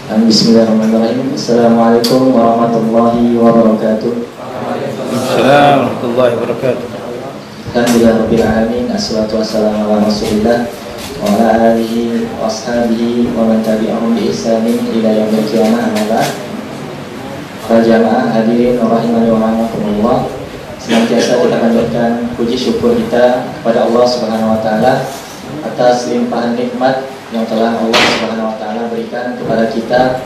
Bismillahirrahmanirrahim. Assalamualaikum warahmatullahi wabarakatuh. Assalamualaikum warahmatullahi wabarakatuh. Alhamdulillahirabbil alamin. Assalatu wassalamu ala Rasulillah wa ala alihi wa ashabihi wa man tabi'ahum bi ihsanin ila yaumil qiyamah. Amma ba'd. Para jamaah hadirin rahimani wa rahimakumullah. Senantiasa kita panjatkan puji syukur kita kepada Allah Subhanahu wa taala atas limpahan nikmat yang telah Allah Subhanahu wa taala berikan kepada kita.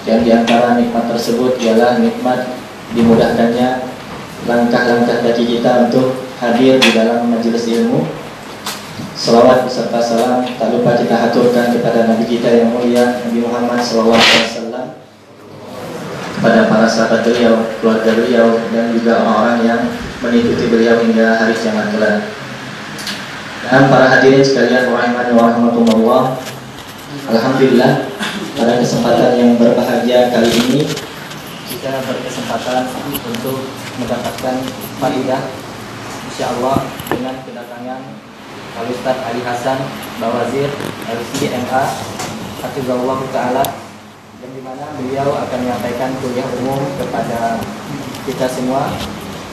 Dan di antara nikmat tersebut ialah nikmat dimudahkannya langkah-langkah kaki kita untuk hadir di dalam majelis ilmu. Salawat beserta salam tak lupa kita haturkan kepada Nabi kita yang mulia Nabi Muhammad SAW, kepada para sahabat beliau, keluarga beliau, dan juga orang-orang yang mengikuti beliau hingga hari kiamat kelak. Dan para hadirin sekalian rahimani wa rahmatullah, alhamdulillah pada kesempatan yang berbahagia kali ini kita berkesempatan untuk mendapatkan faidah insyaallah dengan kedatangan Al-Ustaz Ali Hasan Bawazir LC-MA Hafizahullah Ta'ala, dan di mana beliau akan menyampaikan kuliah umum kepada kita semua,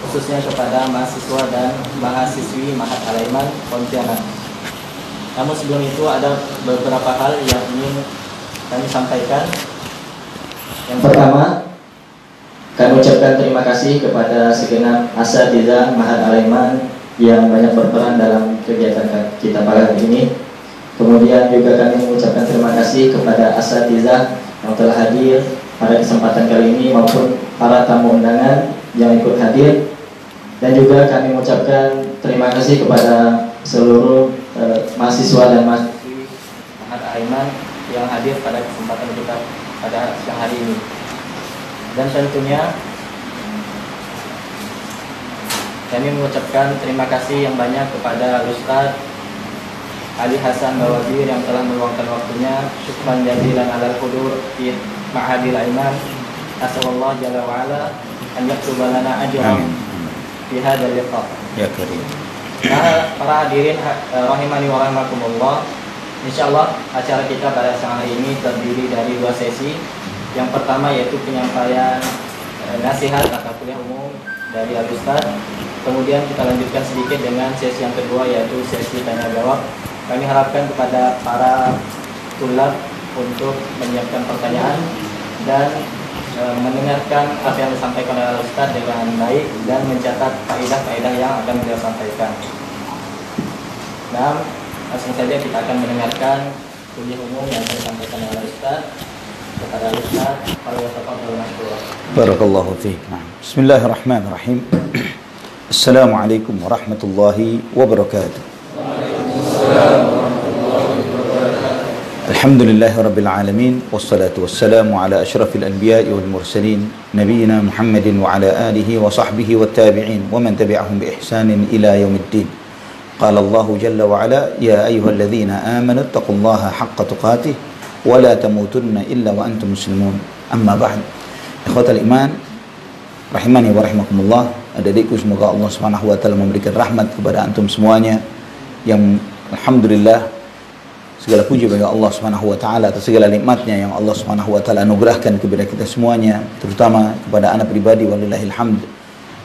khususnya kepada mahasiswa dan mahasiswi Ma'had Al-Aiman Pontianak. Namun sebelum itu ada beberapa hal yang ingin kami sampaikan. Yang pertama, kami ucapkan terima kasih kepada segenap asatidzah Ma'had Al-Aiman yang banyak berperan dalam kegiatan kita pada hari ini. Kemudian juga kami mengucapkan terima kasih kepada asatidzah yang telah hadir pada kesempatan kali ini maupun para tamu undangan yang ikut hadir. Dan juga kami mengucapkan terima kasih kepada seluruh mahasiswa dan mahasiswi Ma'had Al-Aiman yang hadir pada kesempatan kita pada siang hari ini. Dan tentunya kami mengucapkan terima kasih yang banyak kepada Ustaz Ali Hasan Bawazir yang telah meluangkan waktunya. Syukran jazilan alal hudur fi Ma'hadil Aiman. Asallallahu jalla wa ala an yaktuba lana ajran fi hadzal liqa. Ya karim. Nah, para hadirin rahimani wa rahimakumullah, insyaallah acara kita pada siang hari ini terdiri dari dua sesi. Yang pertama yaitu penyampaian nasihat atau kuliah umum dari Al-Ustaz. Kemudian kita lanjutkan sedikit dengan sesi yang kedua yaitu sesi tanya jawab. Kami harapkan kepada para tulab untuk menyiapkan pertanyaan dan mendengarkan apa yang disampaikan oleh Al-Ustaz dengan baik dan mencatat faedah-faedah yang akan beliau sampaikan. Nah, langsung saja kita akan mendengarkan kuliah umum yang akan disampaikan oleh Al-Ustaz. Kepada Al-Ustaz, barakallahu fiik. Bismillahirrahmanirrahim. Assalamualaikum warahmatullahi wabarakatuh. Alhamdulillahirabbil alamin wassalatu wassalamu ala asyrafil anbiya'i wal mursalin nabiyyina Muhammadin wa ala alihi wa sahbihi wat tabi'in wa man tabi'ahum bi ihsanin ila yaumiddin. Qala Allah jalla wa ala ya ayyuhalladzina amanu taqullaha haqqa tuqatih wa la tamutunna illa wa antum muslimun. Amma ba'd. Ikhwatal iman rahimani wa rahimakumullah. Adik-adikku, semoga Allah Subhanahu wa taala memberikan rahmat kepada antum semuanya, yang alhamdulillah segala puji bagi Allah Subhanahu wa taala atas segala nikmatnya yang Allah Subhanahu wa taala anugerahkan kepada kita semuanya, terutama kepada anak pribadi. Walillahil hamd.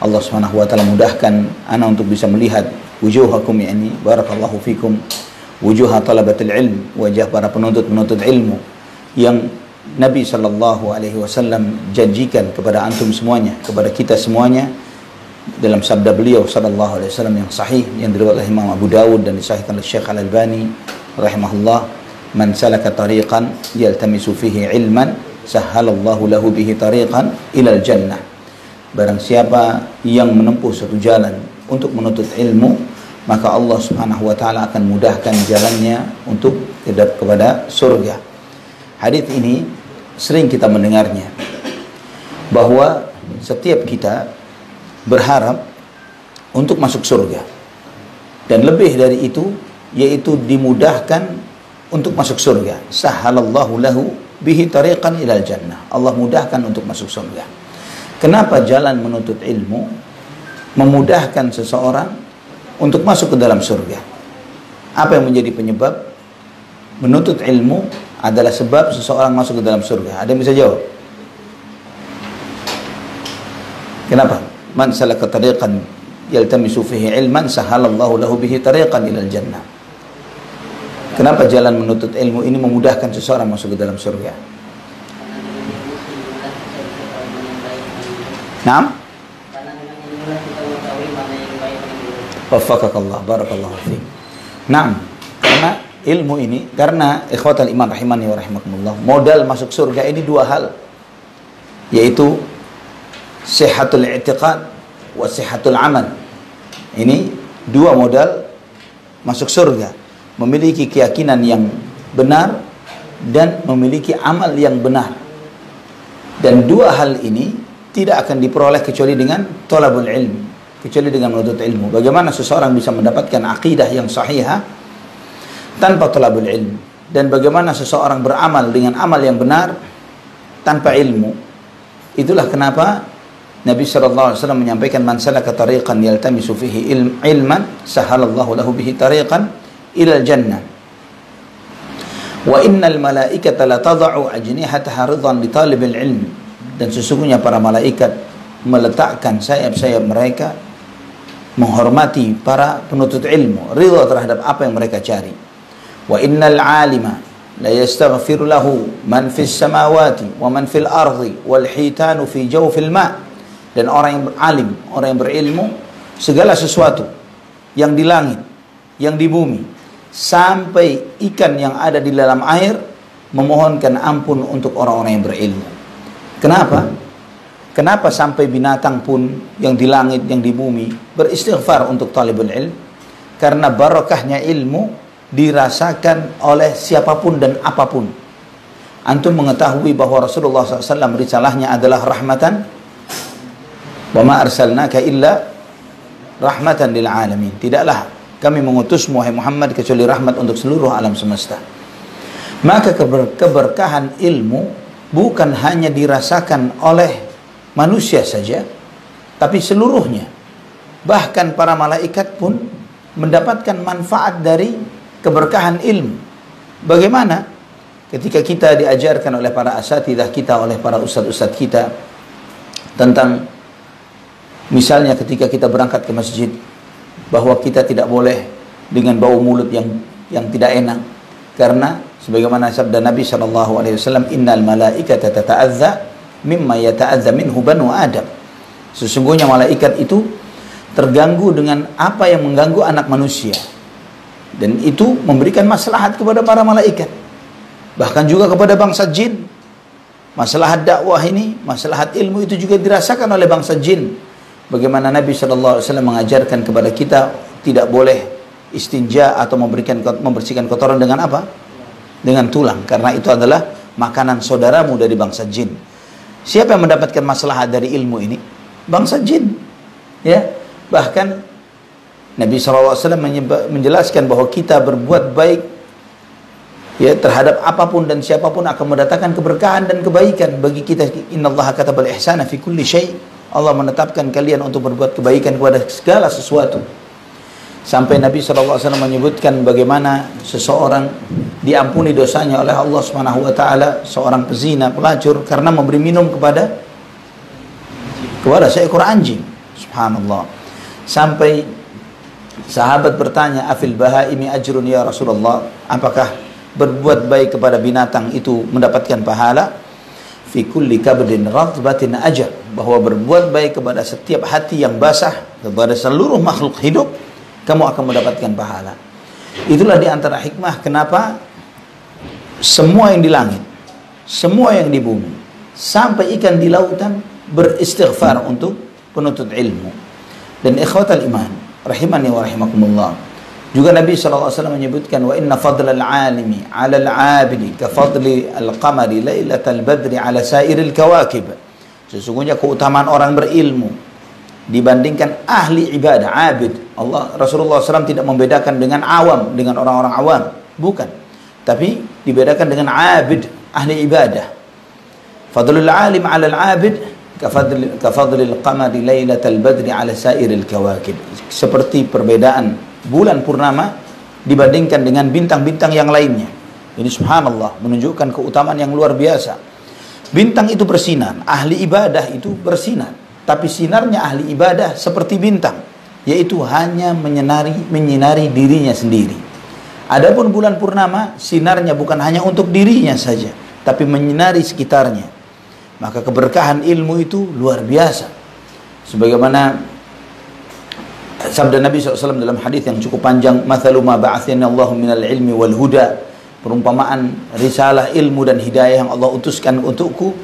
Allah Subhanahu wa taala mudahkan ana untuk bisa melihat wujuhakum, yakni barakallahu fikum, wujuh talabatul ilm, wajah para penuntut ilmu yang Nabi sallallahu alaihi wasallam janjikan kepada antum semuanya, kepada kita semuanya dalam sabda beliau sallallahu alaihi wasallam yang sahih yang diriwayatkan oleh Imam Abu Dawud dan disahihkan oleh Syekh Al-Albani rahimahullah, man salaka tariqan yaltamisu fihi ilman sahhalallahu lahu bihi tariqan ilal jannah. Barang siapa yang menempuh satu jalan untuk menuntut ilmu, maka Allah Subhanahu wa taala akan mudahkan jalannya untuk kepada surga. Hadis ini sering kita mendengarnya, bahwa setiap kita berharap untuk masuk surga, dan lebih dari itu yaitu dimudahkan untuk masuk surga. Sahhalallahu lahu bihi tariqan ilal jannah. Allah mudahkan untuk masuk surga. Kenapa jalan menuntut ilmu memudahkan seseorang untuk masuk ke dalam surga? Apa yang menjadi penyebab? menuntut ilmu adalah sebab seseorang masuk ke dalam surga? Ada yang bisa jawab? Kenapa? Man salaka tariqan yaltamisu fihi ilman sahalallahu lahu bihi tariqan ilal jannah. Kenapa jalan menuntut ilmu ini memudahkan seseorang masuk ke dalam surga? Naam? Waffaqakallah, barakallahu fiik. Naam, karena ilmu ini, karena ikhwatal iman rahimani wa rahimakumullah, modal masuk surga ini dua hal, yaitu sihatul i'tiqad wa sihatul amal. Ini dua modal masuk surga, memiliki keyakinan yang benar dan memiliki amal yang benar. Dan dua hal ini tidak akan diperoleh kecuali dengan thalabul ilm, kecuali dengan menuntut ilmu. Bagaimana seseorang bisa mendapatkan akidah yang sahihah tanpa thalabul ilm, dan bagaimana seseorang beramal dengan amal yang benar tanpa ilmu. Itulah kenapa Nabi SAW menyampaikan, man salaka tariqan yaltamisu fihi ilman sahalallahu lahu bihi tariqan ilal jannah wa innal malaikata la tada'u ajnihataha ridhan li talibil ilm. Dan sesungguhnya para malaikat meletakkan sayap-sayap mereka menghormati para penuntut ilmu, ridha terhadap apa yang mereka cari. Wa innal alima la yastaghfiru lahu man fis samawati wa man fil ardi wal hitanu fi jawfil ma'. Dan orang yang alim, orang yang berilmu, segala sesuatu yang di langit, yang di bumi, sampai ikan yang ada di dalam air memohonkan ampun untuk orang-orang yang berilmu. Kenapa? Kenapa sampai binatang pun yang di langit, yang di bumi beristighfar untuk talibul ilm? Karena barakahnya ilmu dirasakan oleh siapapun dan apapun. Antum mengetahui bahwa Rasulullah SAW risalahnya adalah rahmatan, wa ma arsalnaka illa rahmatan lil alamin. Tidaklah kami mengutusmu wahai Muhammad kecuali rahmat untuk seluruh alam semesta. Maka keberkahan ilmu bukan hanya dirasakan oleh manusia saja, tapi seluruhnya. Bahkan para malaikat pun mendapatkan manfaat dari keberkahan ilmu. Bagaimana? Ketika kita diajarkan oleh para asatidzah kita, oleh para ustadz-ustadz kita, tentang misalnya ketika kita berangkat ke masjid, bahwa kita tidak boleh dengan bau mulut yang tidak enak, karena sebagaimana sabda Nabi SAW, innal malaikata tata'adza mimma yata'adza minhu banu Adam. Sesungguhnya malaikat itu terganggu dengan apa yang mengganggu anak manusia, dan itu memberikan maslahat kepada para malaikat, bahkan juga kepada bangsa jin. Maslahat dakwah ini, maslahat ilmu itu juga dirasakan oleh bangsa jin. Bagaimana Nabi SAW mengajarkan kepada kita tidak boleh istinja atau membersihkan kotoran dengan apa? Dengan tulang, karena itu adalah makanan saudaramu dari bangsa jin. Siapa yang mendapatkan maslahat dari ilmu ini? Bangsa jin. Ya, bahkan Nabi SAW menjelaskan bahwa kita berbuat baik ya terhadap apapun dan siapapun akan mendatangkan keberkahan dan kebaikan bagi kita. Innallaha katabal ihsana fi kulli syai'. Allah menetapkan kalian untuk berbuat kebaikan kepada segala sesuatu. Sampai Nabi SAW menyebutkan bagaimana seseorang diampuni dosanya oleh Allah Subhanahu wa taala, seorang pezina, pelacur, karena memberi minum kepada seekor anjing. Subhanallah. Sampai sahabat bertanya, afil bahaimi ajrun ya Rasulullah? Apakah berbuat baik kepada binatang itu mendapatkan pahala? Fi kulli kabdin radbatin ajr, bahwa berbuat baik kepada setiap hati yang basah, kepada seluruh makhluk hidup, kamu akan mendapatkan pahala. Itulah diantara hikmah kenapa semua yang di langit, semua yang di bumi, sampai ikan di lautan beristighfar untuk penuntut ilmu. Dan ikhwatal iman rahimani wa rahimakumullah, juga Nabi SAW menyebutkan, wa inna fadlal alimi ala al-abidi ka fadli al-qamari lailatal badri ala sairil kawakib. Sesungguhnya keutamaan orang berilmu dibandingkan ahli ibadah, abid. Rasulullah SAW tidak membedakan dengan awam, dengan orang-orang awam, bukan, tapi dibedakan dengan abid, ahli ibadah. Fadlul alim ala al-abid ka fadlil qamari lailatal badri ala sairil kawakib. Seperti perbedaan bulan purnama dibandingkan dengan bintang-bintang yang lainnya. Ini subhanallah, menunjukkan keutamaan yang luar biasa. Bintang itu bersinar, ahli ibadah itu bersinar. Tapi sinarnya ahli ibadah seperti bintang, yaitu hanya menyinari dirinya sendiri. Adapun bulan purnama, sinarnya bukan hanya untuk dirinya saja, tapi menyinari sekitarnya. Maka keberkahan ilmu itu luar biasa. Sebagaimana sabda Nabi SAW dalam hadis yang cukup panjang, "Mathalu ma ba'athani Allahu minal ilmi wal huda." Perumpamaan risalah ilmu dan hidayah yang Allah utuskan untukku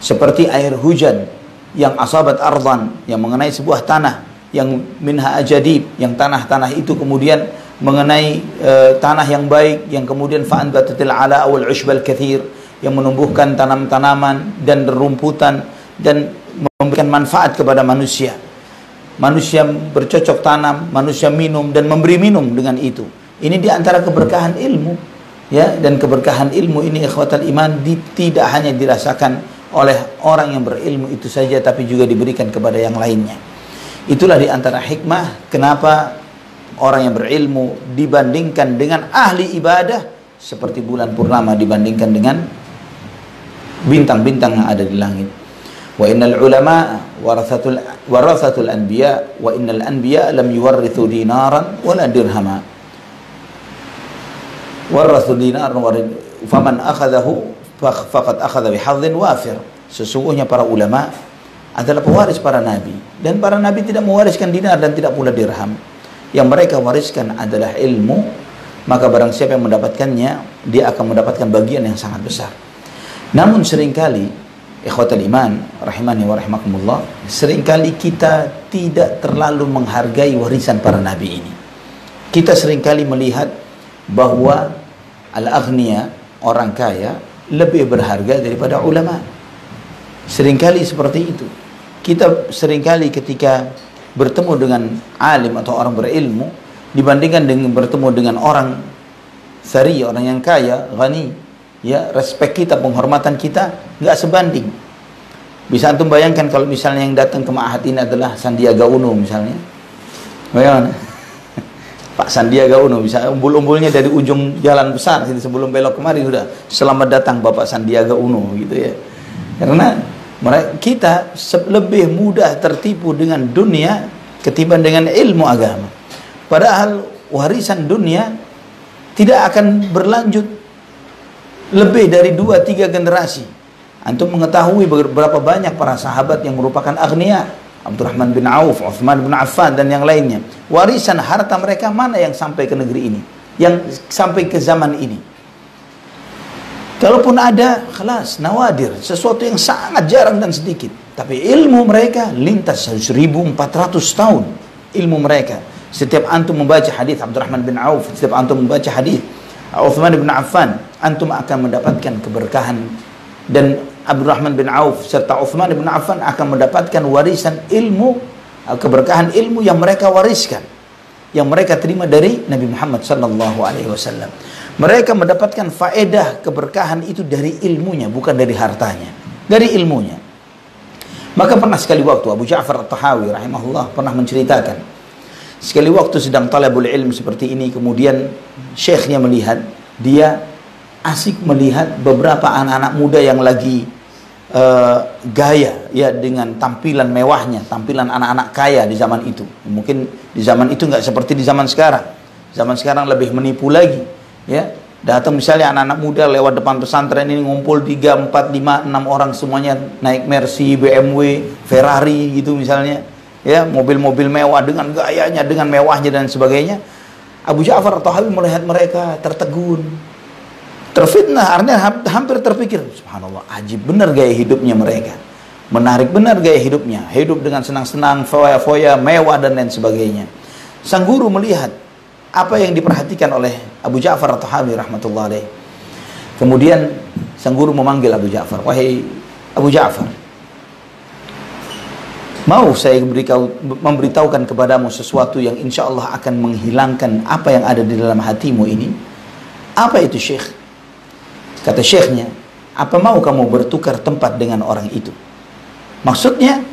seperti air hujan yang asabat ardan, yang mengenai sebuah tanah, yang minha ajadib, yang tanah-tanah itu kemudian mengenai tanah yang baik, yang kemudian fa'anbatatil ala awal ushbal kathir, yang menumbuhkan tanam-tanaman dan rumputan dan memberikan manfaat kepada manusia. Manusia bercocok tanam, manusia minum dan memberi minum dengan itu. Ini diantara keberkahan ilmu, ya. Dan keberkahan ilmu ini ikhwatal iman tidak hanya dirasakan oleh orang yang berilmu itu saja, tapi juga diberikan kepada yang lainnya. Itulah diantara hikmah kenapa orang yang berilmu dibandingkan dengan ahli ibadah seperti bulan purnama dibandingkan dengan bintang-bintang yang ada di langit. Wa innal ulama warathatul anbiya wa innal anbiya lam yuwarrithu dinaran wala dirhama. Warathu dinaran faman akhadahu faqad akhadha bihadhin wafir. Sesungguhnya para ulama adalah pewaris para nabi, dan para nabi tidak mewariskan dinar dan tidak pula dirham. Yang mereka wariskan adalah ilmu, maka barang siapa yang mendapatkannya, dia akan mendapatkan bagian yang sangat besar. Namun seringkali ikhwatal iman rahimani wa rahimakumullah, seringkali kita tidak terlalu menghargai warisan para nabi ini. Kita seringkali melihat bahwa al-aghniya, orang kaya, lebih berharga daripada ulama. Seringkali seperti itu. Kita seringkali ketika bertemu dengan alim atau orang berilmu, dibandingkan dengan bertemu dengan orang thari, orang yang kaya, ghani, ya, respek kita, penghormatan kita nggak sebanding. Bisa antum bayangkan kalau misalnya yang datang ke ma'had ini adalah Sandiaga Uno misalnya, bagaimana? Pak Sandiaga Uno, bisa umbul-umbulnya dari ujung jalan besar sini sebelum belok kemari sudah selamat datang Bapak Sandiaga Uno gitu ya. Karena kita lebih mudah tertipu dengan dunia ketimbang dengan ilmu agama. Padahal warisan dunia tidak akan berlanjut lebih dari 2-3 generasi. Antum mengetahui berapa banyak para sahabat yang merupakan aghnia, Abdurrahman bin Auf, Uthman bin Affan dan yang lainnya. Warisan harta mereka mana yang sampai ke negeri ini, yang sampai ke zaman ini? Kalaupun ada, khalas, nawadir, sesuatu yang sangat jarang dan sedikit. Tapi ilmu mereka lintas 1400 tahun. Ilmu mereka. Setiap antum membaca hadis Abdurrahman bin Auf, setiap antum membaca hadis Uthman bin Affan, antum akan mendapatkan keberkahan. Dan Abdurrahman bin Auf serta Uthman bin Affan akan mendapatkan warisan ilmu, keberkahan ilmu yang mereka wariskan, yang mereka terima dari Nabi Muhammad SAW. Mereka mendapatkan faedah keberkahan itu dari ilmunya, bukan dari hartanya, dari ilmunya. Maka pernah sekali waktu Abu Ja'far At-Tahawi rahimahullah pernah menceritakan, sekali waktu sedang talabul ilm seperti ini, kemudian syekhnya melihat, dia asik melihat beberapa anak-anak muda yang lagi gaya ya dengan tampilan mewahnya, tampilan anak-anak kaya di zaman itu. Mungkin di zaman itu nggak seperti di zaman sekarang. Zaman sekarang lebih menipu lagi, ya. Datang misalnya anak-anak muda lewat depan pesantren ini ngumpul 3, 4, 5, 6 orang semuanya naik Mercy, BMW, Ferrari gitu misalnya, ya, mobil-mobil mewah dengan gayanya, dengan mewahnya dan sebagainya. Abu Ja'far At-Tahawi melihat mereka tertegun, terfitnah, artinya hampir terpikir, subhanallah, ajib benar gaya hidupnya mereka, menarik benar gaya hidupnya, hidup dengan senang-senang, foya-foya, mewah dan lain sebagainya. Sang guru melihat apa yang diperhatikan oleh Abu Ja'far At-Tahawi rahmatullah alaih. Kemudian sang guru memanggil Abu Ja'far, wahai Abu Ja'far, mau saya memberitahukan kepadamu sesuatu yang insya Allah akan menghilangkan apa yang ada di dalam hatimu ini. Apa itu syekh? Kata syekhnya, apa mau kamu bertukar tempat dengan orang itu? Maksudnya,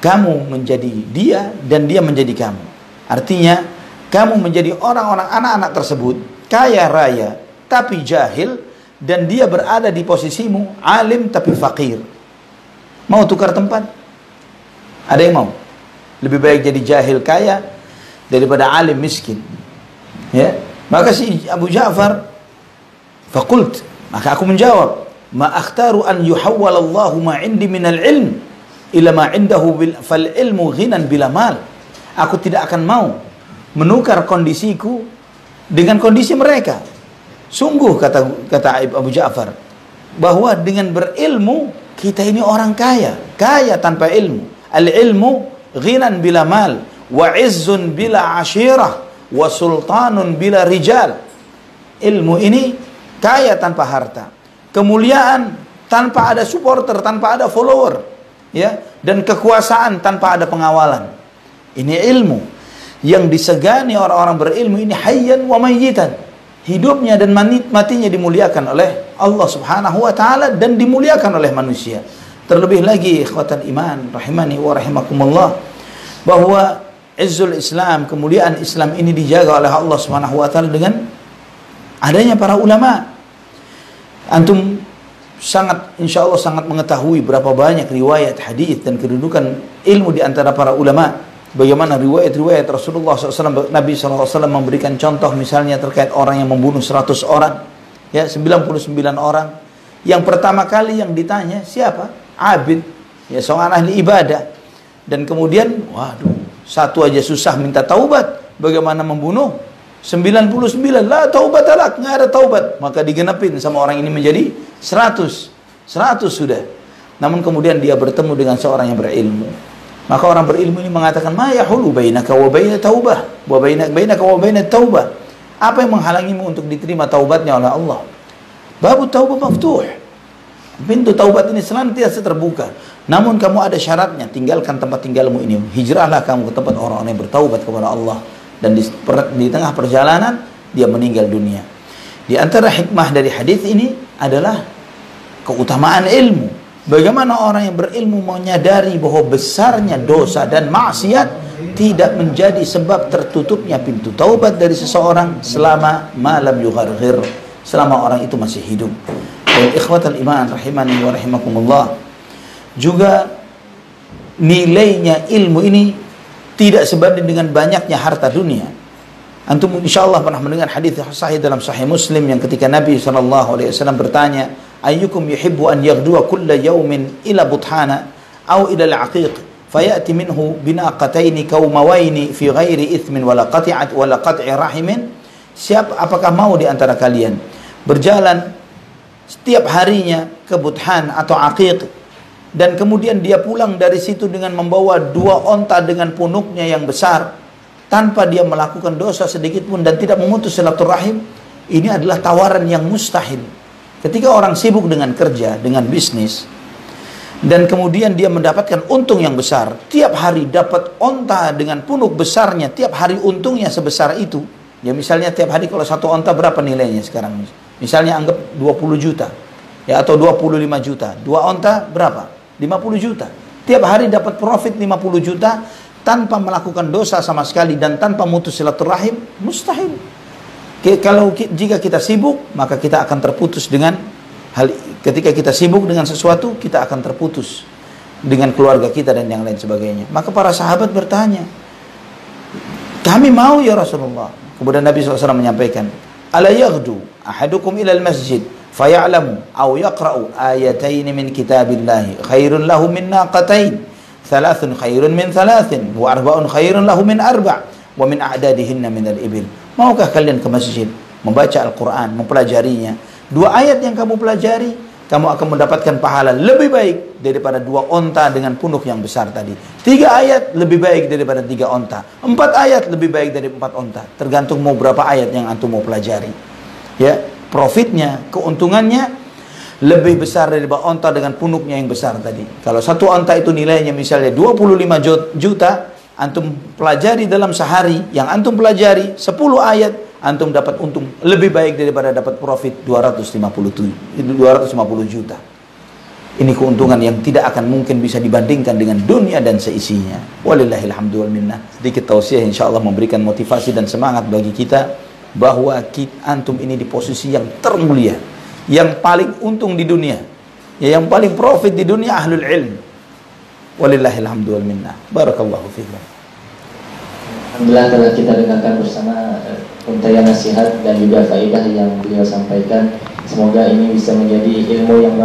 kamu menjadi dia dan dia menjadi kamu. Artinya, kamu menjadi orang-orang anak-anak tersebut, kaya raya, tapi jahil, dan dia berada di posisimu, alim tapi fakir. Mau tukar tempat? Ada yang mau? Lebih baik jadi jahil kaya daripada alim miskin. Ya, maka si Abu Ja'far, faqult, maka aku menjawab, ma akhtaru an yuhawwal Allahu ma indi minal ilm ila ma indahu fal ilmu ghinan bila mal. Aku tidak akan mau menukar kondisiku dengan kondisi mereka. Sungguh kata Abu Ja'far, bahwa dengan berilmu kita ini orang kaya, kaya tanpa ilmu. Al-ilmu ghinan bila mal, wa izzun bila ashirah, wa sultanun bila rijal. Ilmu ini kaya tanpa harta, kemuliaan tanpa ada supporter, tanpa ada follower, ya, dan kekuasaan tanpa ada pengawalan. Ini ilmu yang disegani orang-orang berilmu ini, hayyan wa mayyitan. Hidupnya dan matinya dimuliakan oleh Allah Subhanahu wa taala dan dimuliakan oleh manusia. Terlebih lagi ikhwatan iman rahimani wa rahimakumullah, bahwa izzul Islam, kemuliaan Islam ini dijaga oleh Allah Subhanahu wa taala dengan adanya para ulama. Antum insyaallah sangat mengetahui berapa banyak riwayat hadis dan kedudukan ilmu di antara para ulama. Bagaimana riwayat-riwayat Rasulullah SAW, Nabi SAW memberikan contoh misalnya terkait orang yang membunuh 100 orang, ya, 99 orang. Yang pertama kali yang ditanya siapa? Abid, ya, seorang ahli ibadah. Dan kemudian, waduh, satu aja susah minta taubat, bagaimana membunuh 99? La taubat alak, nggak ada taubat. Maka digenapin sama orang ini menjadi 100 sudah. Namun kemudian dia bertemu dengan seorang yang berilmu. Maka orang berilmu ini mengatakan, ma yahulu bainaka wa baina taubah wa bainaka wa baina taubah. Apa yang menghalangimu untuk diterima taubatnya oleh Allah? Babu taubah maftuh. Pintu taubat ini senantiasa terbuka. Namun kamu ada syaratnya, tinggalkan tempat tinggalmu ini, hijrahlah kamu ke tempat orang-orang yang bertaubat kepada Allah. Dan di tengah perjalanan dia meninggal dunia. Di antara hikmah dari hadis ini adalah keutamaan ilmu. Bagaimana orang yang berilmu menyadari bahwa besarnya dosa dan maksiat tidak menjadi sebab tertutupnya pintu taubat dari seseorang selama malam yugharghir, selama orang itu masih hidup. Dan ikhwatal iman rahimani wa rahimakumullah, juga nilainya ilmu ini tidak sebanding dengan banyaknya harta dunia. Antum insyaallah pernah mendengar hadis sahih dalam Sahih Muslim yang ketika Nabi SAW bertanya, ayyukum yuhibbu an yaghduwa kulla yawmin ila buthana aw ila al-aqiq fayati minhu binaqataini kaumawaini fi ghairi ithmin wala qat'i rahimin. Apakah mau di antara kalian berjalan setiap harinya ke Buthan atau Aqiq, dan kemudian dia pulang dari situ dengan membawa 2 onta dengan punuknya yang besar, tanpa dia melakukan dosa sedikit pun dan tidak memutus silaturahim? Ini adalah tawaran yang mustahil. Ketika orang sibuk dengan kerja, dengan bisnis, dan kemudian dia mendapatkan untung yang besar, tiap hari dapat onta dengan punuk besarnya, tiap hari untungnya sebesar itu. Ya misalnya tiap hari kalau 1 onta berapa nilainya sekarang? Misalnya anggap 20 juta, ya, atau 25 juta. 2 onta berapa? 50 juta. Tiap hari dapat profit 50 juta tanpa melakukan dosa sama sekali dan tanpa mutus silaturahim, mustahil. Jika kita sibuk, maka kita akan terputus dengan ketika kita sibuk dengan sesuatu, kita akan terputus dengan keluarga kita dan yang lain sebagainya. Maka para sahabat bertanya, kami mau ya Rasulullah. Kemudian Nabi SAW menyampaikan, ala yaghdu ahadukum ilal masjid faya'lamu aw yaqra'u ayatayn min kitabillahi khairun lahu min naqatain, thalathun khairun min thalathin, wa arba'un khairun lahu min arba' wa min a'dadihinna min al-ibil. Maukah kalian ke masjid membaca Al-Quran, mempelajarinya? 2 ayat yang kamu pelajari, kamu akan mendapatkan pahala lebih baik daripada 2 onta dengan punuk yang besar tadi. 3 ayat lebih baik daripada 3 onta. 4 ayat lebih baik dari 4 onta. Tergantung mau berapa ayat yang antum mau pelajari. Ya, profitnya, keuntungannya lebih besar dari onta dengan punuknya yang besar tadi. Kalau 1 onta itu nilainya misalnya 25 juta, antum pelajari dalam sehari, yang antum pelajari 10 ayat, antum dapat untung lebih baik daripada dapat profit 250 juta. Ini keuntungan yang tidak akan mungkin bisa dibandingkan dengan dunia dan seisinya. Walillahilhamdu wal minnah. Sedikit tausiah insyaallah memberikan motivasi dan semangat bagi kita bahwa antum ini di posisi yang termulia. Yang paling untung di dunia, ya, yang paling profit di dunia ahlul ilm. Walillahil hamdu wal minna. Barakallahu fikum. Alhamdulillah telah kita dengarkan bersama untayan nasihat dan juga faedah yang beliau sampaikan. Semoga ini bisa menjadi ilmu yang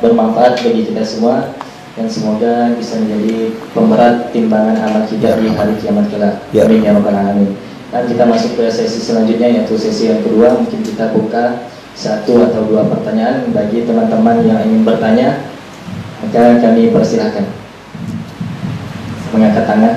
bermanfaat bagi kita semua, dan semoga bisa menjadi pemberat timbangan amal kita di hari kiamat kelak. Amin ya rabbal alamin. Dan kita masuk ke sesi selanjutnya, yaitu sesi yang kedua. Mungkin kita buka 1 atau 2 pertanyaan bagi teman-teman yang ingin bertanya. Maka kami persilahkan mengangkat tangan.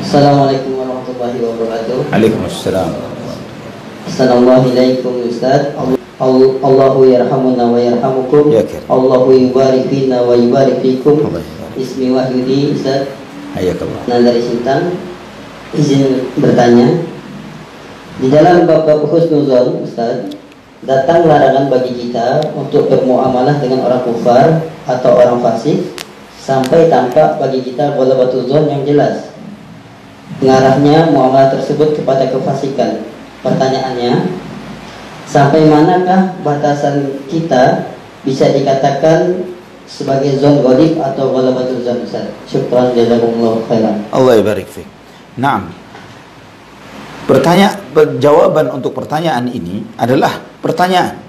Assalamualaikum warahmatullahi wabarakatuh. Waalaikumsalam. Assalamualaikum Ustaz. Allahu yarhamuna wa yarhamukum. Ya karim. Allahu yubarik fina wa yubarik fikum. Ismi Wahyudi Ustaz. Hayakallah. Nah, dari Sintang, izin bertanya. Di dalam bab husnuzon Ustaz, datang larangan bagi kita untuk bermuamalah dengan orang kufar atau orang fasik sampai tampak bagi kita ghalabatul dzon yang jelas. Mengarahnya muamalah tersebut kepada kefasikan. Pertanyaannya, sampai manakah batasan kita bisa dikatakan sebagai zon ghalib atau ghalabatul dzon Ustaz? Syukran jazakumullahu khairan. Allah barik fiik. Naam. Jawaban untuk pertanyaan ini adalah pertanyaan.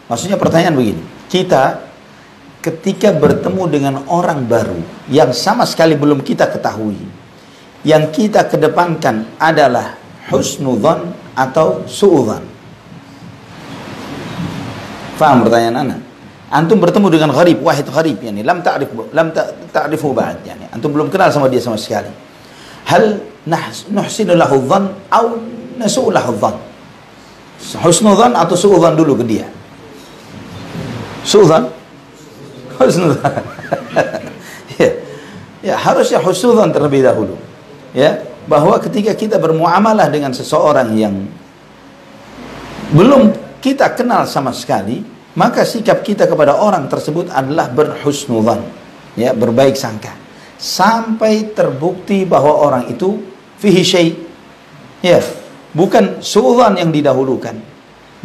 Maksudnya pertanyaan begini. Kita ketika bertemu dengan orang baru yang sama sekali belum kita ketahui, yang kita kedepankan adalah husnudzon atau suudzon. Faham pertanyaan ana? Antum bertemu dengan gharib, wahid gharib, yani lam ta'rifu ba'd, yani antum belum kenal sama dia sama sekali. Hal nuhsinu lahu dzan atau nasu'u lahu dzan? Husnudzon atau suudzon dulu ke dia? Suudzon? Husnudzon. Ya, harusnya husnudzon terlebih dahulu. Ya, bahwa ketika kita bermuamalah dengan seseorang yang belum kita kenal sama sekali, maka sikap kita kepada orang tersebut adalah berhusnudzan, ya, berbaik sangka, sampai terbukti bahwa orang itu fihi syai', ya, bukan suudzan yang didahulukan,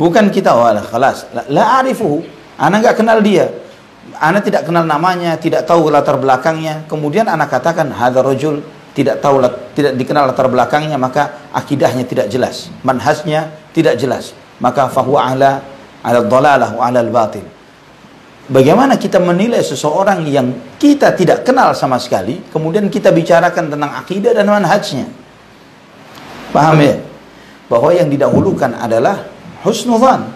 bukan kita wala khalas la arifuhu, ana enggak kenal dia, ana tidak kenal namanya, tidak tahu latar belakangnya, kemudian ana katakan hadzal rajul, tidak tahu, tidak dikenal latar belakangnya, maka akidahnya tidak jelas, manhajnya tidak jelas, maka fahuwa ala dhalalah wa ala al-batil. Bagaimana kita menilai seseorang yang kita tidak kenal sama sekali, kemudian kita bicarakan tentang akidah dan manhajnya? Paham ya? Bahwa yang didahulukan adalah husnudzan.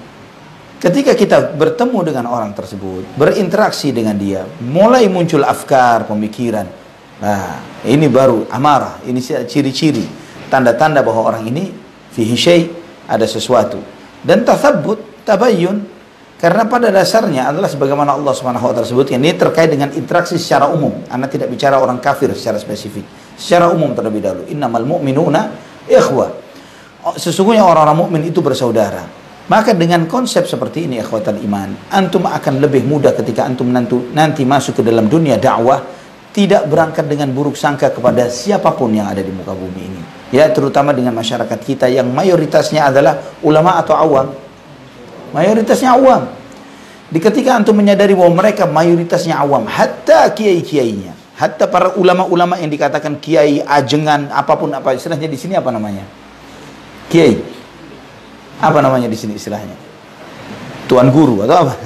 Ketika kita bertemu dengan orang tersebut, berinteraksi dengan dia, mulai muncul afkar, pemikiran. Nah, ini baru amarah, ini ciri-ciri, tanda-tanda bahwa orang ini fihi syai', ada sesuatu. Dan tathabbut, tabayyun, karena pada dasarnya adalah sebagaimana Allah Subhanahu wa taala sebutkan, ini terkait dengan interaksi secara umum. Anda tidak bicara orang kafir secara spesifik, secara umum terlebih dahulu. Innamal mu'minuna ikhwah. Sesungguhnya orang-orang mukmin itu bersaudara. Maka dengan konsep seperti ini, ikhwatal iman, antum akan lebih mudah ketika antum nanti masuk ke dalam dunia dakwah, tidak berangkat dengan buruk sangka kepada siapapun yang ada di muka bumi ini. Ya, terutama dengan masyarakat kita yang mayoritasnya adalah ulama atau awam. Mayoritasnya awam. Di ketika antum menyadari bahwa mereka mayoritasnya awam, hatta kiai-kiainya, hatta para ulama-ulama yang dikatakan kiai, ajengan, apapun apa istilahnya di sini, apa namanya? Kiai. Apa namanya di sini istilahnya? Tuan guru atau apa?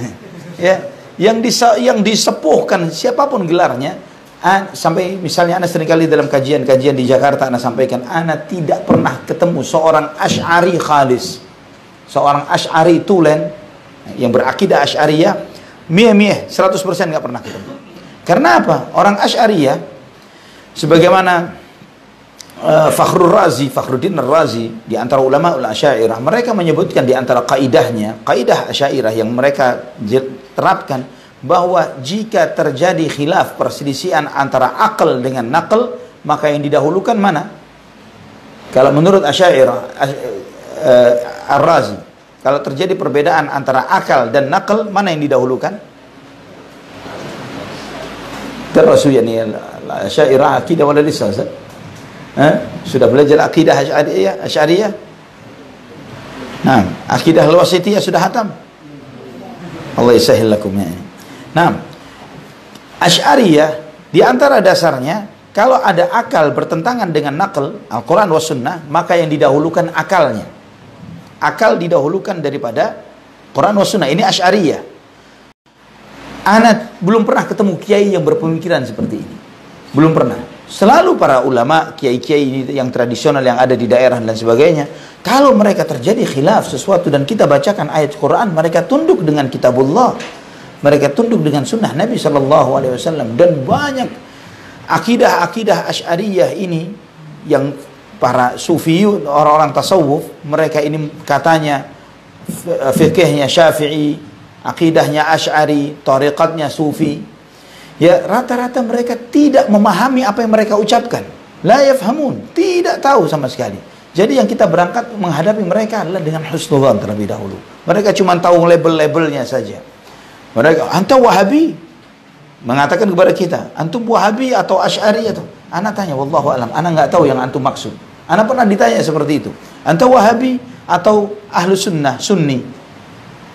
Ya, yang disepuhkan siapapun gelarnya. Sampai misalnya Anda seringkali dalam kajian-kajian di Jakarta Anda sampaikan, Anda tidak pernah ketemu seorang Asy'ari khalis, seorang Asy'ari tulen yang berakidah Asy'ariyah, 100% nggak pernah ketemu. Karena apa? Orang Asy'ariyah, sebagaimana Fakhruddin Ar-Razi di antara ulama Asy'ariyah, mereka menyebutkan di antara kaidah Asy'ariyah yang mereka terapkan, bahwa jika terjadi khilaf, perselisihan antara akal dengan nakal, maka yang didahulukan mana? Kalau menurut Asy'ariyah, Ar-Razi, kalau terjadi perbedaan antara akal dan nakal, mana yang didahulukan? Terasu yani Asy'ariyah akidah wala lisa Ustaz? Sudah belajar akidah Asy'ariyah? Nah, akidah al-wasithiyah sudah hatam? Allah yasahhil lakum ya. Nah, Asy'ariyah di antara dasarnya kalau ada akal bertentangan dengan naql Al-Quran was sunnah, maka yang didahulukan akalnya. Akal didahulukan daripada Quran was sunnah. Ini Asy'ariyah. Ana belum pernah ketemu kiai yang berpemikiran seperti ini. Belum pernah. Selalu para ulama, kiai-kiai yang tradisional yang ada di daerah dan sebagainya, kalau mereka terjadi khilaf sesuatu dan kita bacakan ayat Quran, mereka tunduk dengan kitabullah. Mereka tunduk dengan sunnah Nabi SAW. Dan banyak akidah-akidah Asy'ariyah ini yang para sufi, orang-orang tasawuf, mereka ini katanya fikihnya Syafi'i, akidahnya Asy'ari, tariqatnya Sufi. Ya, rata-rata mereka tidak memahami apa yang mereka ucapkan. La yafhamun, tidak tahu sama sekali. Jadi yang kita berangkat menghadapi mereka adalah dengan husnudzan terlebih dahulu. Mereka cuma tahu label-labelnya saja. Mereka, "Anta Wahabi?" Mengatakan kepada kita, "Antum Wahabi atau Asy'ari atau?" Ana tanya, wallahu alam, ana enggak tahu yang antum maksud. Ana pernah ditanya seperti itu. "Anta Wahabi atau Ahlus Sunnah, Sunni?"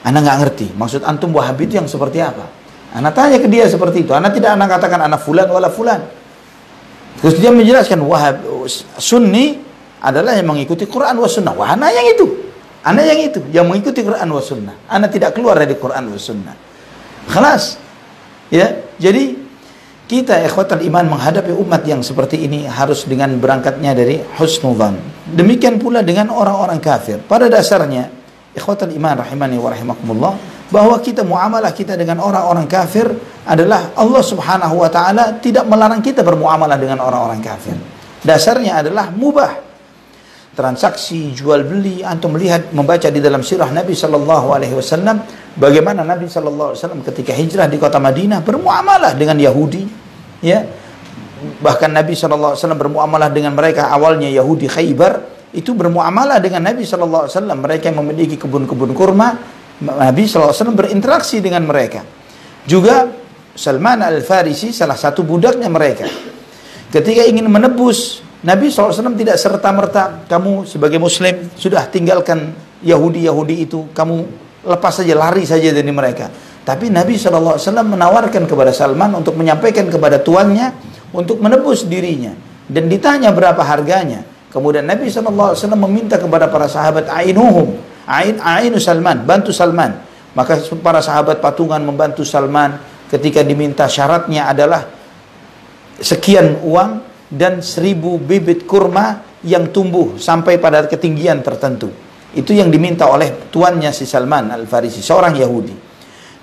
Ana nggak ngerti maksud antum Wahabi itu yang seperti apa. Ana tanya ke dia seperti itu. Ana tidak ana katakan ana fulan wala fulan. Terus dia menjelaskan Wahab Sunni adalah yang mengikuti Quran wa Sunnah. Wah, ana yang itu. Ana yang itu yang mengikuti Quran wa Sunnah. Ana tidak keluar dari Quran wa Sunnah. Khalas. Ya, jadi kita ikhwatal iman menghadapi umat yang seperti ini harus dengan berangkatnya dari husnudzan. Demikian pula dengan orang-orang kafir. Pada dasarnya ikhwatal iman rahimani wa rahimakumullah, bahwa kita muamalah kita dengan orang-orang kafir adalah Allah Subhanahu wa taala tidak melarang kita bermuamalah dengan orang-orang kafir. Dasarnya adalah mubah. Transaksi jual beli, antum melihat membaca di dalam sirah Nabi sallallahu alaihi wasallam bagaimana Nabi sallallahu alaihi wasallam ketika hijrah di kota Madinah bermuamalah dengan Yahudi, ya. Bahkan Nabi sallallahu alaihi wasallam bermuamalah dengan mereka awalnya Yahudi Khaybar, itu bermuamalah dengan Nabi sallallahu alaihi wasallam. Mereka yang memiliki kebun-kebun kurma, Nabi sallallahu alaihi wasallam berinteraksi dengan mereka. Juga Salman Al-Farisi salah satu budaknya mereka. Ketika ingin menebus, Nabi SAW tidak serta-merta kamu sebagai muslim sudah tinggalkan Yahudi-Yahudi itu, kamu lepas saja, lari saja dari mereka. Tapi Nabi SAW menawarkan kepada Salman untuk menyampaikan kepada tuannya untuk menebus dirinya. Dan ditanya berapa harganya. Kemudian Nabi SAW meminta kepada para sahabat ainuhum, ainu Salman, bantu Salman. Maka para sahabat patungan membantu Salman. Ketika diminta syaratnya adalah sekian uang dan 1000 bibit kurma yang tumbuh sampai pada ketinggian tertentu. Itu yang diminta oleh tuannya si Salman Al-Farisi, seorang Yahudi.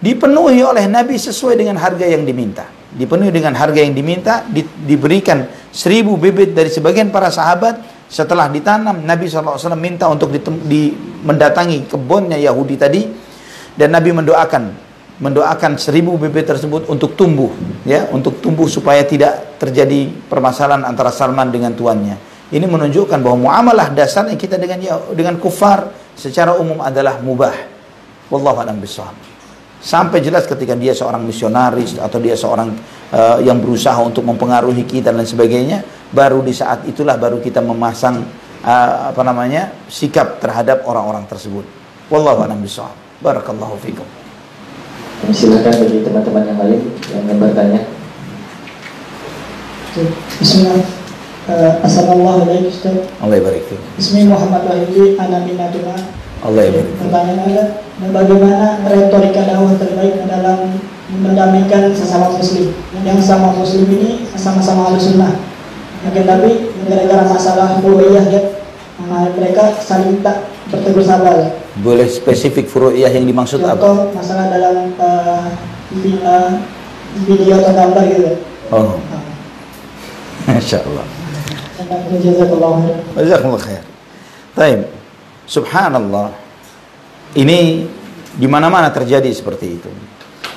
Dipenuhi oleh Nabi sesuai dengan harga yang diminta. Dipenuhi dengan harga yang diminta, diberikan 1000 bibit dari sebagian para sahabat. Setelah ditanam, Nabi SAW minta untuk mendatangi kebunnya Yahudi tadi, dan Nabi mendoakan 1000 bibit tersebut untuk tumbuh, ya, untuk tumbuh supaya tidak terjadi permasalahan antara Salman dengan tuannya. Ini menunjukkan bahwa muamalah dasarnya kita dengan kufar secara umum adalah mubah. Wallahu a'lam bishawab. Sampai jelas ketika dia seorang misionaris atau dia seorang yang berusaha untuk mempengaruhi kita dan sebagainya, baru di saat itulah baru kita memasang sikap terhadap orang-orang tersebut. Wallahu a'lam bishawab. Barakallahu fikum. Silakan bagi teman-teman yang lain yang ingin bertanya. Bismillah. Assalamualaikum Ustaz. Allah barik fiik. Bismillah Muhammad Wahidi ana minatuna. Allah barik. Pertanyaan adalah bagaimana retorika dakwah terbaik dalam mendamaikan sesama muslim. Yang sama muslim ini sama-sama Ahlus Sunnah. Mungkin tapi gara-gara masalah furu'iyah ya, mereka saling tak bertegur sabar. Boleh spesifik furu'iyah yang dimaksud apa? Contoh masalah dalam video atau gambar gitu. Oh. Masyaallah. Jazakallah khair. Baik. Subhanallah. Ini di mana-mana terjadi seperti itu.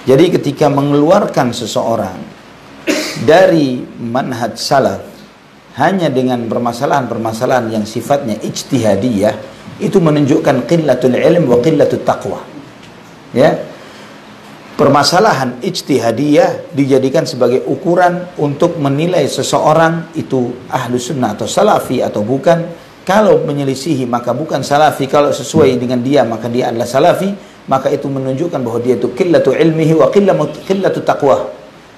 Jadi ketika mengeluarkan seseorang dari manhaj salaf hanya dengan permasalahan-permasalahan yang sifatnya ijtihadiyah, itu menunjukkan qillatul ilm wa qillatul taqwa. Ya. permasalahan ijtihadiyah dijadikan sebagai ukuran untuk menilai seseorang itu ahlu sunnah atau salafi atau bukan. Kalau menyelisihi maka bukan salafi, kalau sesuai dengan dia maka dia adalah salafi. Maka itu menunjukkan bahwa dia itu qillatu ilmihi wa qillatu taqwa,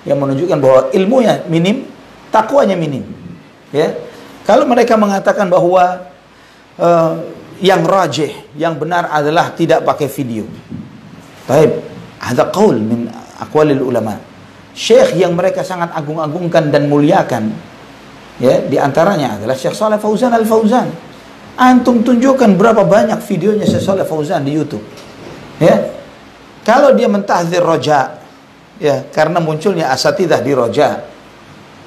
yang menunjukkan bahwa ilmunya minim, takwanya minim. Ya, kalau mereka mengatakan bahwa yang rajih, yang benar adalah tidak pakai video. Taib, ada qaul min aqwalil ulama. Syekh yang mereka sangat agung-agungkan dan muliakan, ya, di antaranya adalah Syekh Shalih Fauzan Al-Fauzan. Antum tunjukkan berapa banyak videonya Syekh Shalih Fauzan di YouTube. Ya. Kalau dia mentahdzir roja, ya, karena munculnya asatidzah di roja,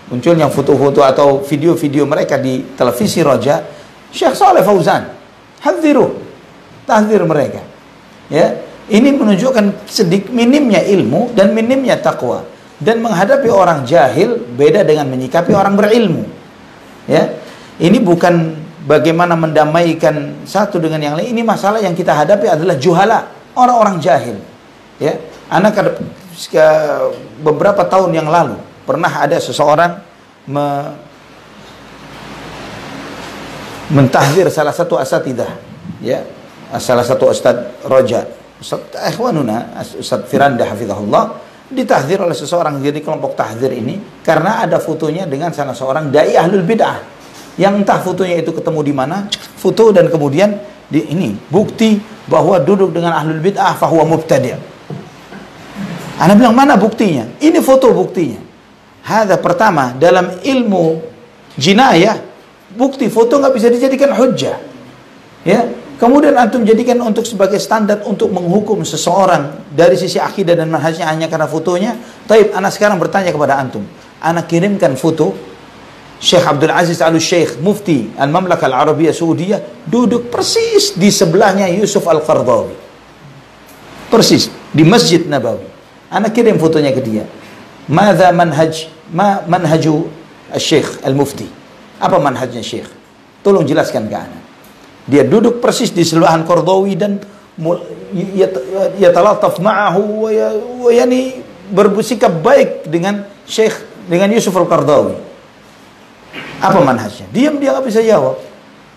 munculnya foto-foto atau video-video mereka di televisi roja, Syekh Shalih Fauzan hadziru, tahdzir mereka. Ya. Ini menunjukkan sedikit minimnya ilmu dan minimnya takwa. Dan menghadapi orang jahil beda dengan menyikapi orang berilmu. Ya, ini bukan bagaimana mendamaikan satu dengan yang lain. Ini masalah yang kita hadapi adalah juhala, orang-orang jahil. Ya, anak beberapa tahun yang lalu pernah ada seseorang mentahdzir salah satu asatidzah, ya, salah satu ustaz roja, Ustaz Ikhwanuna, Ustaz Firanda hafizahullah, ditahdzir oleh seseorang jadi kelompok tahdzir ini karena ada fotonya dengan salah seorang dai ahlul bid'ah, yang entah fotonya itu ketemu di mana, foto, dan kemudian ini bukti bahwa duduk dengan ahlul bid'ah fahuwa mubtadi'. Ana bilang, mana buktinya? Ini foto buktinya. Hadza pertama, dalam ilmu jinayah bukti foto nggak bisa dijadikan hujjah. Ya. Kemudian antum jadikan untuk sebagai standar untuk menghukum seseorang dari sisi akidah dan manhajnya hanya karena fotonya. Taib, ana sekarang bertanya kepada antum. Ana kirimkan foto Syekh Abdul Aziz Al-Syekh, Mufti Al-Mamlakah Al-Arabiyah Saudiyah, duduk persis di sebelahnya Yusuf Al-Qaradawi. Persis di Masjid Nabawi. Ana kirim fotonya ke dia. Madza manhaju Syekh Al-Mufti? Apa manhajnya Syekh? Tolong jelaskan ke ana. Dia duduk persis di sebelahan Qaradawi dan yatalataf ma'ahu wa yani bersikap baik dengan Syekh, dengan Yusuf Al-Qaradawi. Apa manhajnya? Diam, dia nggak bisa jawab.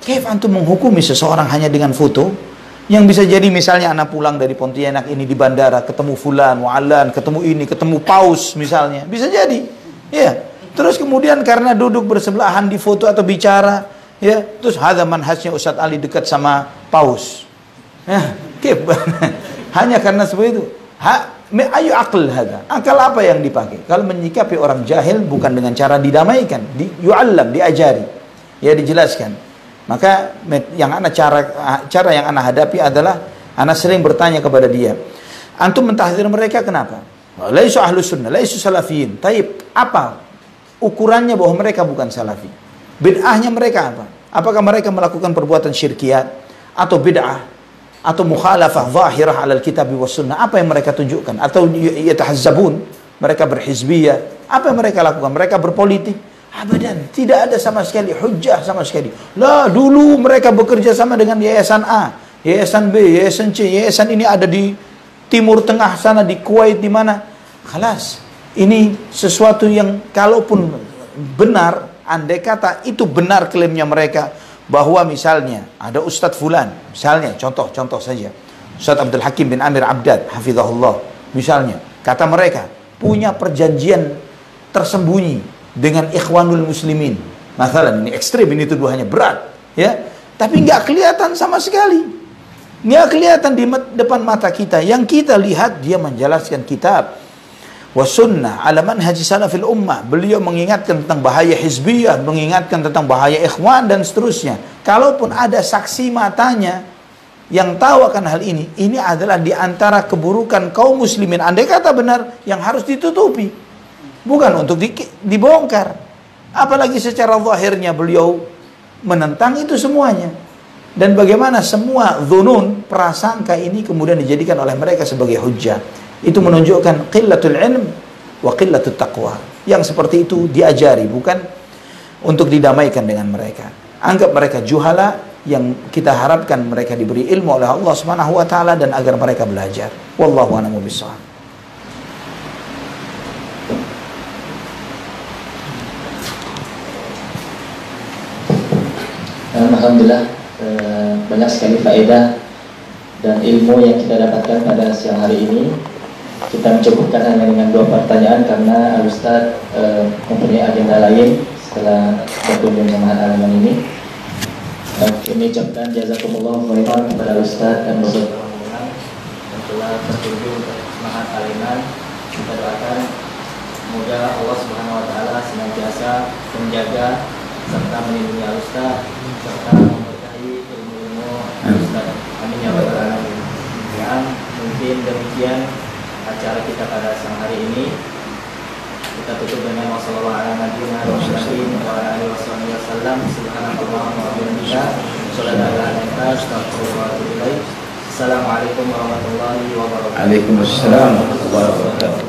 Kaif antum menghukumi seseorang hanya dengan foto? Yang bisa jadi misalnya anak pulang dari Pontianak ini di bandara ketemu fulan, wa'alan, ketemu ini, ketemu paus misalnya. Bisa jadi. Ya. Terus kemudian karena duduk bersebelahan di foto atau bicara, ya, terus hadza manhajnya Ustaz Ali dekat sama paus. Ya, kaif. Hanya karena seperti itu. Ayu akal hadza. Akal apa yang dipakai? Kalau menyikapi orang jahil bukan dengan cara didamaikan, yu'allam, diajari, ya, dijelaskan. Maka yang ana cara yang ana hadapi adalah ana sering bertanya kepada dia, antum mentahdzir mereka kenapa? Laisu ahlus sunnah, laisu salafiyin. Taib, apa ukurannya bahwa mereka bukan salafi? Bid'ahnya mereka apa? Apakah mereka melakukan perbuatan syirkiyat atau bid'ah atau mukhalafah zahirah alal kitab was sunnah? Apa yang mereka tunjukkan? Atau yatahazzabun, mereka berhizbiyah? Apa yang mereka lakukan? Mereka berpolitik? Abadan, tidak ada sama sekali hujjah sama sekali. Lah, dulu mereka bekerja sama dengan yayasan A, yayasan B, yayasan C, yayasan ini ada di Timur Tengah sana, di Kuwait, di mana. Khalas, ini sesuatu yang kalaupun benar, andai kata itu benar klaimnya mereka, bahwa misalnya ada Ustadz Fulan, misalnya contoh saja, Ustadz Abdul Hakim bin Amir Abdad hafizahullah, misalnya, kata mereka punya perjanjian tersembunyi dengan Ikhwanul Muslimin. Masalah ini ekstrim, ini tuduhannya berat, ya. Tapi nggak kelihatan sama sekali, nggak kelihatan di depan mata kita. Yang kita lihat dia menjelaskan kitab was sunnah ala manhaj salafil ummah. Beliau mengingatkan tentang bahaya hizbiyah, mengingatkan tentang bahaya ikhwan dan seterusnya. Kalaupun ada saksi matanya yang tahu akan hal ini adalah di antara keburukan kaum muslimin. Andai kata benar, yang harus ditutupi, bukan untuk dibongkar. Apalagi secara zahirnya beliau menentang itu semuanya. Dan bagaimana semua dhunun, prasangka ini kemudian dijadikan oleh mereka sebagai hujjah. Itu menunjukkan qillatul ilm wa qillatul taqwa. Yang seperti itu diajari, bukan untuk didamaikan dengan mereka. Anggap mereka juhala yang kita harapkan mereka diberi ilmu oleh Allah Subhanahu wa taala dan agar mereka belajar. Wallahu a'lam bishawab. Alhamdulillah banyak sekali faedah dan ilmu yang kita dapatkan pada siang hari ini. Kita mencukupkan hanya dengan 2 pertanyaan karena Al-Ustaz mempunyai agenda lain setelah berkunjung Jamaah Al-Iman ini. Kami ucapkan jazakumullah khairan kepada Ustaz dan beserta rombongan yang telah berkunjung ke Jamaah Al-Iman. Kita doakan semoga Allah Subhanahu wa taala senantiasa menjaga serta melindungi Al-Ustaz serta memberkahi ilmu-ilmu Al-Ustaz. Amin ya rabbal alamin. Dan mungkin demikian acara kita pada siang hari ini. Kita tutup dengan wassalamualaikum warahmatullahi wabarakatuh. Subhanallahumma wa bihamdika asyhadu an la ilaha illa anta astaghfiruka wa atubu ilaik. Assalamualaikum warahmatullahi wabarakatuh. Waalaikumsalam warahmatullahi wabarakatuh.